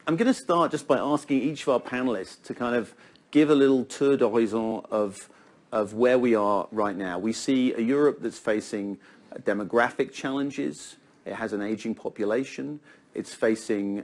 I'm going to start just by asking each of our panelists to kind of give a little tour d'horizon of where we are right now. We see a Europe that's facing demographic challenges. It has an aging population. It's facing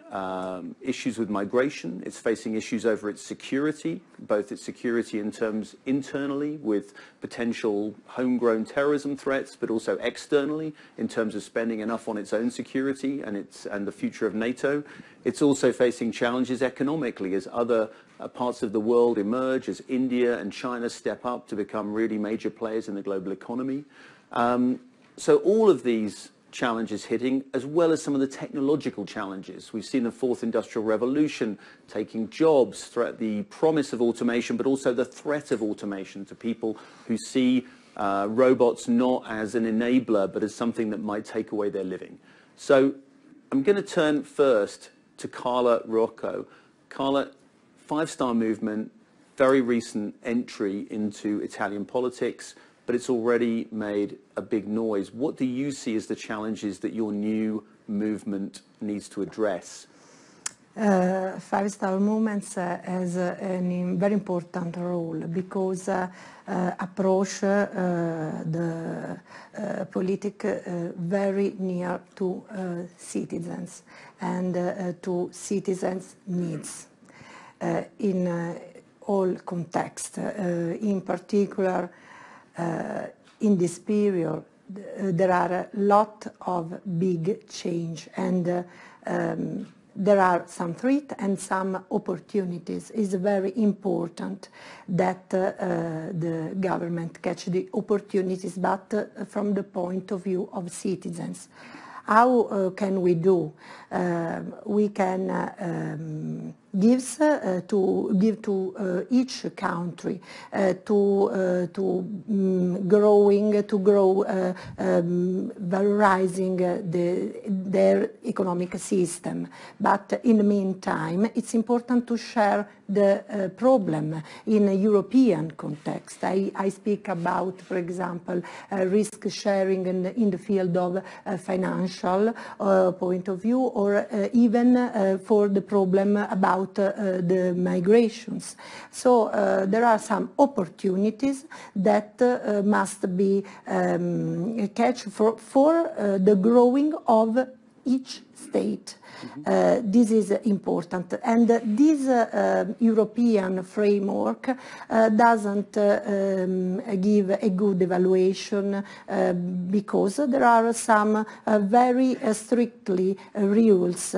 issues with migration. It's facing issues over its security, both its security in terms internally with potential homegrown terrorism threats, but also externally in terms of spending enough on its own security and the future of NATO. It's also facing challenges economically as other parts of the world emerge, as India and China step up to become really major players in the global economy. So all of these challenges hitting, as well as some of the technological challenges. We've seen the fourth industrial revolution taking jobs, the promise of automation, but also the threat of automation to people who see robots not as an enabler, but as something that might take away their living. So I'm going to turn first to Carla Ruocco. Carla, Five-Star Movement, very recent entry into Italian politics, but it's already made a big noise. What do you see as the challenges that your new movement needs to address? Five-Star Movement has a very important role because approach the politics very near to citizens and to citizens' needs in all contexts. In particular, in this period, there are a lot of big change, and there are some threats and some opportunities. It's very important that the government catch the opportunities, but from the point of view of citizens. How can we do? We can give to each country to grow valorizing their economic system. But in the meantime, it's important to share the problem in a European context. I speak about, for example, risk sharing in the field of financial point of view, or even for the problem about the migrations. So there are some opportunities that must be catch for the growing of each state. This is important, and this European framework doesn't give a good evaluation because there are some very strictly rules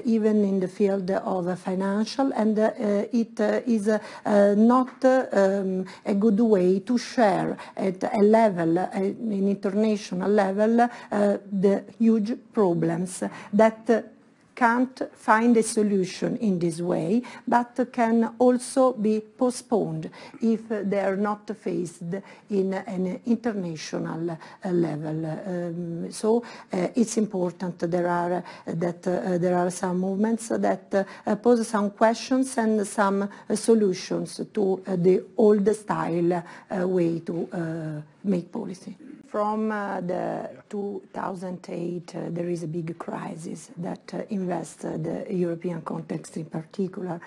even in the field of financial, and it is not a good way to share at a level, an international level, the huge problems that can't find a solution in this way, but can also be postponed if they are not faced in an international level. So it's important there are some movements that pose some questions and some solutions to the old style way to make policy. From the 2008, there is a big crisis that invests the European context in particular,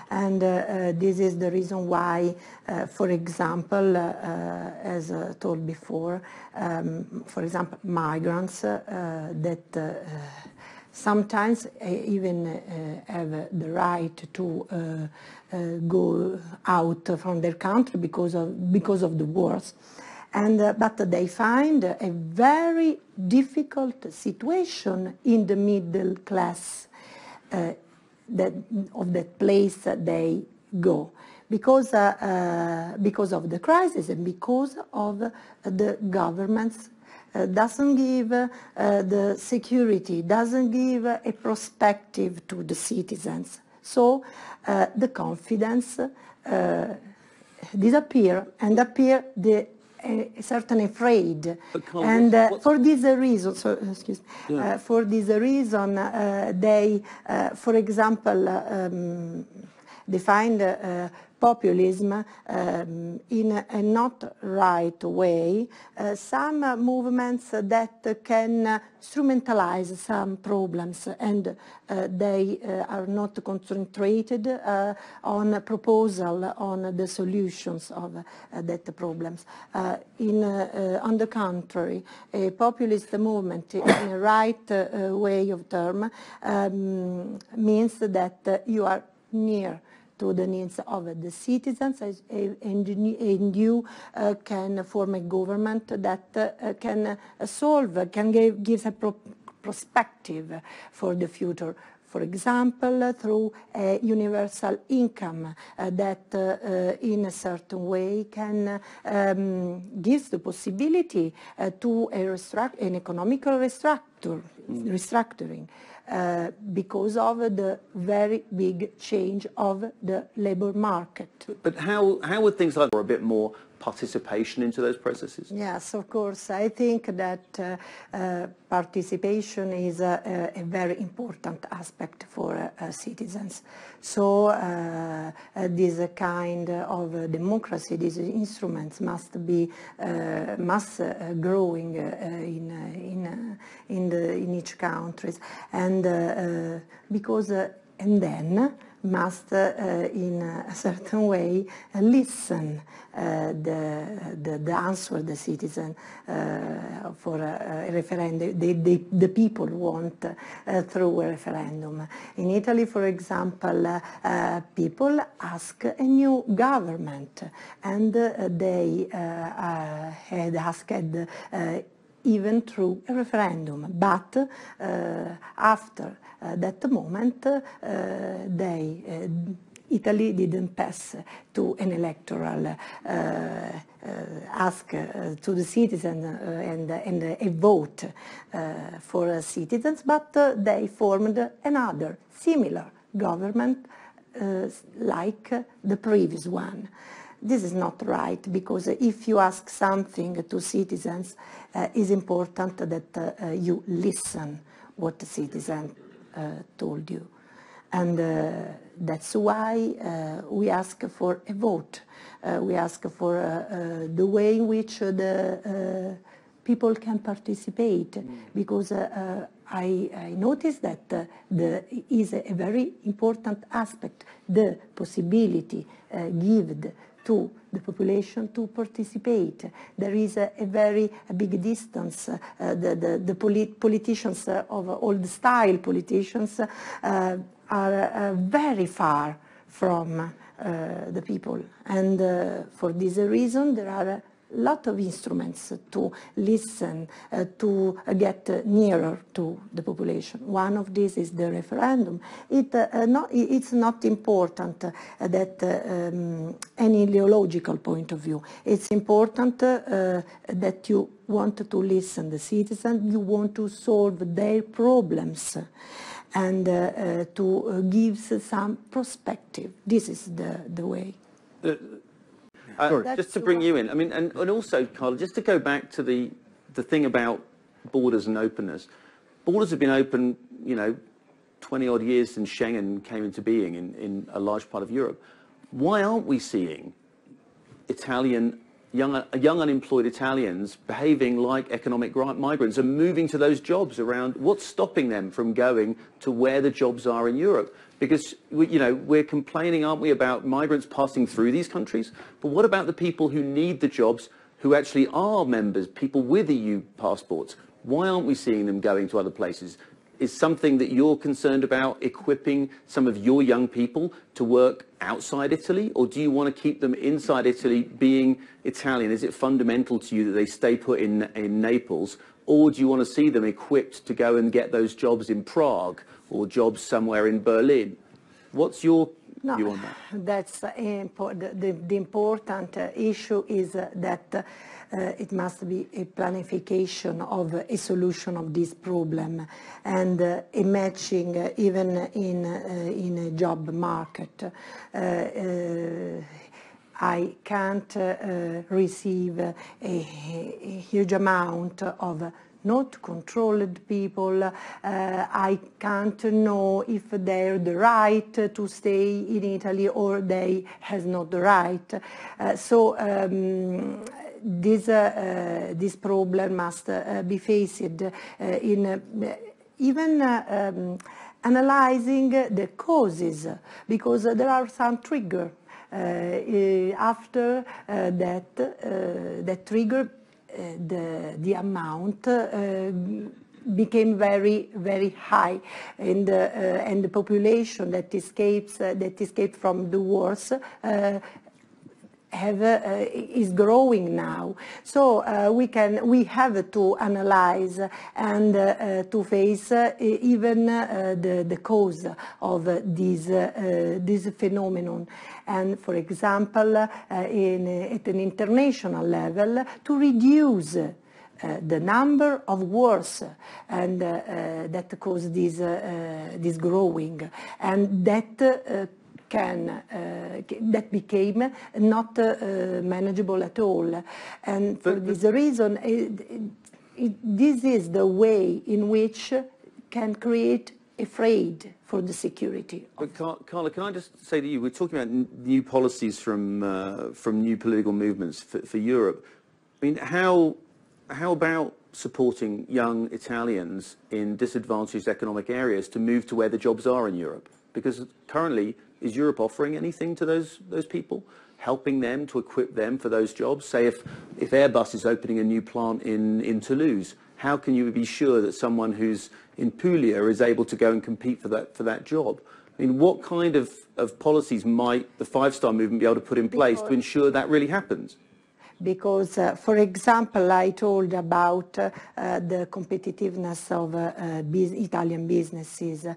and this is the reason why, for example, as told before, for example, migrants that sometimes even have the right to go out from their country because of the wars. But they find a very difficult situation in the middle class of that place that they go, because of the crisis and because of the governments doesn't give the security, doesn't give a perspective to the citizens. So the confidence disappear and appear the certainly afraid, and for this reason, for this reason, they, for example, defined populism in a not right way, some movements that can instrumentalize some problems, and they are not concentrated on a proposal on the solutions of that problems. On the contrary, a populist movement in a right way of term means that you are near to the needs of the citizens, and you can form a government that can solve, can give a perspective for the future. For example, through a universal income that in a certain way can give the possibility to an economical restructuring. Because of the very big change of the labor market. But how would things like a bit more participation into those processes? Yes, of course. I think that participation is a very important aspect for citizens. So this kind of democracy, these instruments must be growing in each country, and and then must in a certain way listen the answer the citizen for a referendum the people want through a referendum. In Italy, for example, people ask a new government, and they had asked even through a referendum, but after that moment Italy didn't pass to an electoral ask to the citizen and a vote for citizens, but they formed another similar government like the previous one. This is not right, because if you ask something to citizens, it's important that you listen what the citizen told you. And that's why we ask for a vote. We ask for the way in which the people can participate, because I noticed that is a very important aspect, the possibility given to the population to participate. There is a very big distance. The politicians of old style politicians are very far from the people, and for this reason there are a lot of instruments to listen, to get nearer to the population. One of these is the referendum. It's not important that any ideological point of view. It's important that you want to listen to the citizens, you want to solve their problems, and to give some perspective. This is the way. Just to bring you in, I mean, and also, Carla, just to go back to the thing about borders and openness. Borders have been open, 20-odd years since Schengen came into being in a large part of Europe. Why aren't we seeing young unemployed Italians behaving like economic migrants and moving to those jobs around? What's stopping them from going to where the jobs are in Europe? Because we're complaining, aren't we, about migrants passing through these countries? But what about the people who need the jobs, who actually are members, people with EU passports? Why aren't we seeing them going to other places? Is something that you're concerned about equipping some of your young people to work outside Italy, or do you want to keep them inside Italy being Italian? Is it fundamental to you that they stay put in Naples, or do you want to see them equipped to go and get those jobs in Prague or jobs somewhere in Berlin? What's your view on that? That's the important issue is that it must be a planification of a solution of this problem, and a matching even in a job market. I can't receive a huge amount of not controlled people. I can't know if they have the right to stay in Italy or they has not the right. This problem must be faced in even analyzing the causes, because there are some triggers. After that trigger, the amount became very high, and the population that escaped from the wars is growing now. So we have to analyze and to face even the cause of this phenomenon. And for example, at an international level, to reduce the number of wars and that cause this growing, and that became not manageable at all. And for this reason, this is the way in which can create afraid for the security. But Carla, can I just say to you, we're talking about new policies from new political movements for Europe. I mean, how about supporting young Italians in disadvantaged economic areas to move to where the jobs are in Europe? Because currently, is Europe offering anything to those people, helping them to equip them for those jobs? Say if Airbus is opening a new plant in Toulouse, how can you be sure that someone who's in Puglia is able to go and compete for that job? I mean, what kind of policies might the five-star movement be able to put in place to ensure that really happens? Because, for example, I told about the competitiveness of Italian businesses.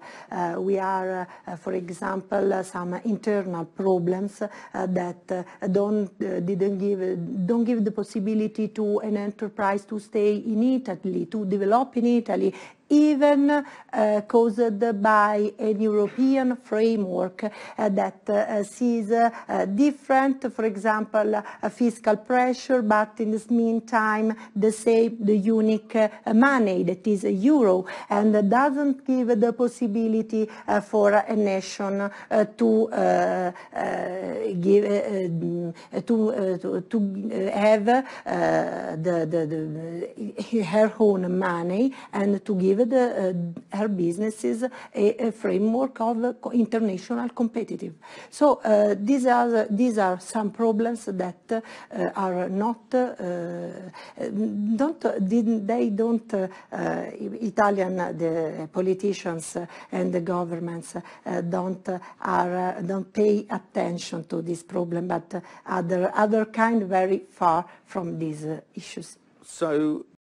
We are, for example, some internal problems that don't give the possibility to an enterprise to stay in Italy, to develop in Italy, even caused by a European framework that sees different, for example, fiscal pressure, but in the meantime the unique money that is a euro, and doesn't give the possibility for a nation to have her own money and to give her businesses a framework of international competitive. So these are some problems that are not Italian the politicians and the governments don't pay attention to this problem, but other kind very far from these issues. So